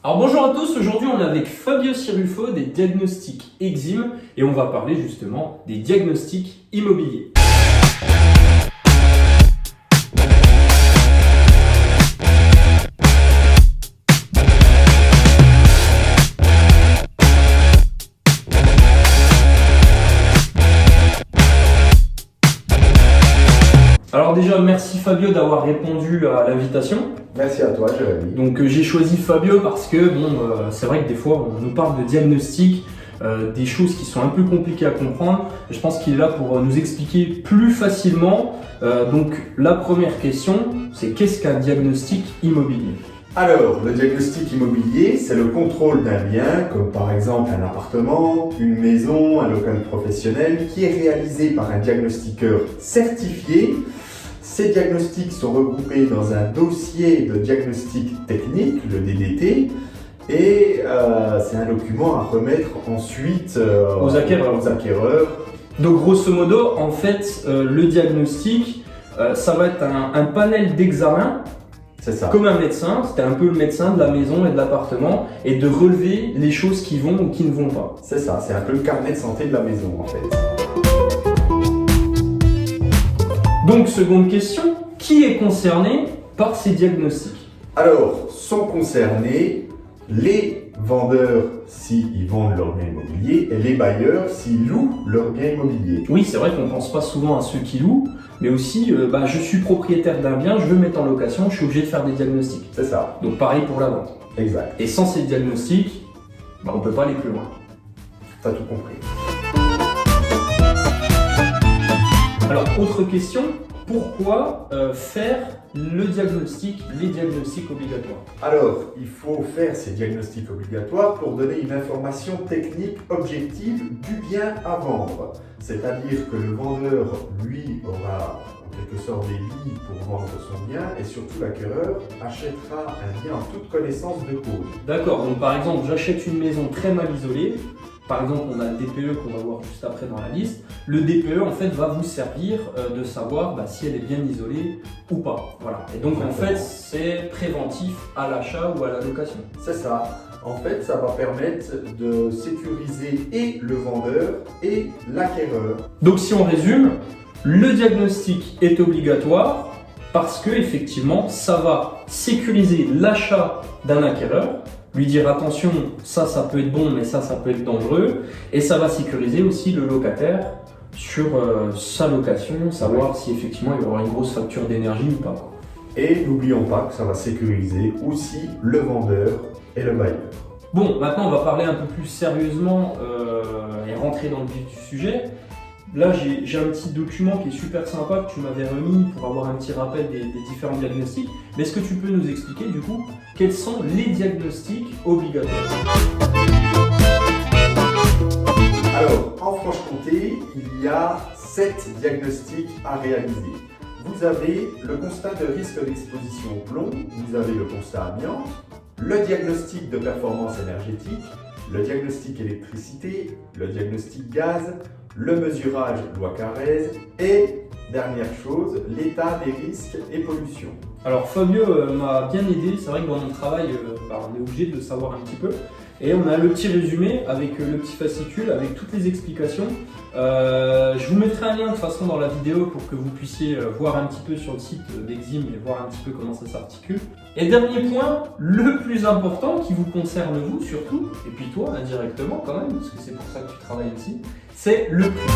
Alors bonjour à tous, aujourd'hui on est avec Fabio Cirulfo des diagnostics Exim et on va parler justement des diagnostics immobiliers. Alors déjà merci Fabio d'avoir répondu à l'invitation. Merci à toi, Jérémy. Donc j'ai choisi Fabio parce que c'est vrai que des fois on nous parle de diagnostic, des choses qui sont un peu compliquées à comprendre. Et je pense qu'il est là pour nous expliquer plus facilement. Donc la première question, c'est qu'est-ce qu'un diagnostic immobilier? Alors, le diagnostic immobilier, c'est le contrôle d'un bien, comme par exemple un appartement, une maison, un local professionnel, qui est réalisé par un diagnostiqueur certifié. Ces diagnostics sont regroupés dans un dossier de diagnostic technique, le DDT, et c'est un document à remettre ensuite Aux acquéreurs. Donc grosso modo, en fait, le diagnostic, ça va être un panel d'examen. C'est ça. Comme un médecin, c'était un peu le médecin de la maison et de l'appartement, et de relever les choses qui vont ou qui ne vont pas. C'est ça, c'est un peu le carnet de santé de la maison en fait. Donc seconde question, qui est concerné par ces diagnostics? Alors, sont concernés les vendeurs s'ils vendent leur bien immobilier et les bailleurs s'ils louent leur bien immobilier. Oui, c'est vrai qu'on ne pense pas souvent à ceux qui louent, mais aussi, je suis propriétaire d'un bien, je veux mettre en location, je suis obligé de faire des diagnostics. C'est ça. Donc pareil pour la vente. Exact. Et sans ces diagnostics, on ne peut pas aller plus loin. T'as tout compris. Alors, autre question, pourquoi faire le diagnostic, les diagnostics obligatoires? Alors, il faut faire ces diagnostics obligatoires pour donner une information technique objective du bien à vendre. C'est-à-dire que le vendeur, lui, aura en quelque sorte des billes pour vendre son bien et surtout l'acquéreur achètera un bien en toute connaissance de cause. D'accord, donc par exemple, j'achète une maison très mal isolée. Par exemple, on a le DPE qu'on va voir juste après dans la liste. Le DPE, en fait, va vous servir de savoir si elle est bien isolée ou pas. Voilà. Et donc, en fait, c'est préventif à l'achat ou à la location. C'est ça. En fait, ça va permettre de sécuriser et le vendeur et l'acquéreur. Donc, si on résume, le diagnostic est obligatoire parce que, effectivement, ça va sécuriser l'achat d'un acquéreur. Lui dire attention, ça peut être bon, mais ça peut être dangereux. Et ça va sécuriser aussi le locataire sur sa location, savoir si effectivement il va y avoir une grosse facture d'énergie ou pas. Et n'oublions pas que ça va sécuriser aussi le vendeur et le bailleur. Bon, maintenant on va parler un peu plus sérieusement et rentrer dans le vif du sujet. Là, j'ai un petit document qui est super sympa que tu m'avais remis pour avoir un petit rappel des différents diagnostics. Mais est-ce que tu peux nous expliquer du coup quels sont les diagnostics obligatoires? Alors, en Franche-Comté, il y a 7 diagnostics à réaliser. Vous avez le constat de risque d'exposition au plomb, vous avez le constat amiante, le diagnostic de performance énergétique, le diagnostic électricité, le diagnostic gaz, le mesurage loi Carrez et, dernière chose, l'état des risques et pollution. Alors Fabio m'a bien aidé, c'est vrai que dans mon travail, on est obligé de le savoir un petit peu. Et on a le petit résumé avec le petit fascicule, avec toutes les explications. Je vous mettrai un lien de toute façon dans la vidéo pour que vous puissiez voir un petit peu sur le site d'Exim et voir un petit peu comment ça s'articule. Et dernier point, le plus important qui vous concerne vous surtout, et puis toi indirectement quand même, parce que c'est pour ça que tu travailles ici, c'est le prix.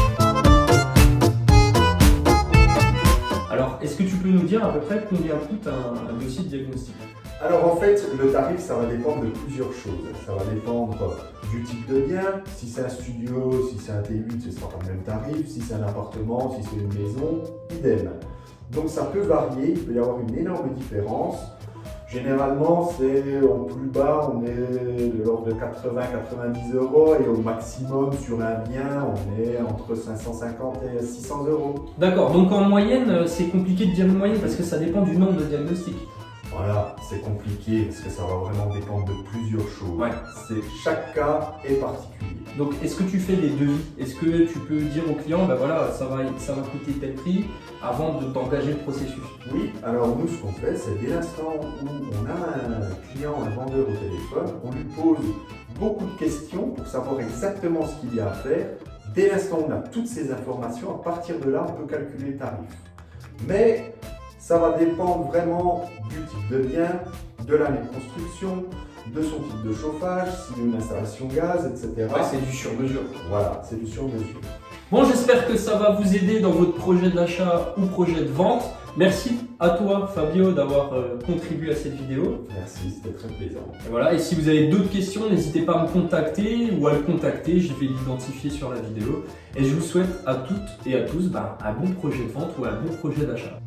Alors, est-ce que tu peux nous dire à peu près combien coûte un dossier de diagnostic? Alors en fait, le tarif, ça va dépendre de plusieurs choses. Ça va dépendre du type de bien. Si c'est un studio, si c'est un T8, ce sera pas le même tarif. Si c'est un appartement, si c'est une maison, idem. Donc ça peut varier, il peut y avoir une énorme différence. Généralement, c'est au plus bas, on est de l'ordre de 80-90 euros et au maximum sur un bien, on est entre 550 et 600 euros. D'accord, donc en moyenne, c'est compliqué de dire une moyenne parce que ça dépend du nombre de diagnostics. Voilà, c'est compliqué parce que ça va vraiment dépendre de plusieurs choses. Ouais. Chaque cas est particulier. Donc, est-ce que tu fais des devis? Est-ce que tu peux dire au client, ben voilà, ça va coûter tel prix avant de t'engager le processus? Oui, alors nous, ce qu'on fait, c'est dès l'instant où on a un client, un vendeur au téléphone, on lui pose beaucoup de questions pour savoir exactement ce qu'il y a à faire. Dès l'instant où on a toutes ces informations, à partir de là, on peut calculer le tarif. Mais ça va dépendre vraiment du type de bien, de l'année de construction, de son type de chauffage, s'il y a une installation gaz, etc. Ouais, c'est du sur-mesure. Voilà, c'est du sur-mesure. Bon, j'espère que ça va vous aider dans votre projet d'achat ou projet de vente. Merci à toi, Fabio, d'avoir contribué à cette vidéo. Merci, c'était très plaisant. Et voilà, et si vous avez d'autres questions, n'hésitez pas à me contacter ou à le contacter, je vais l'identifier sur la vidéo. Et je vous souhaite à toutes et à tous un bon projet de vente ou un bon projet d'achat.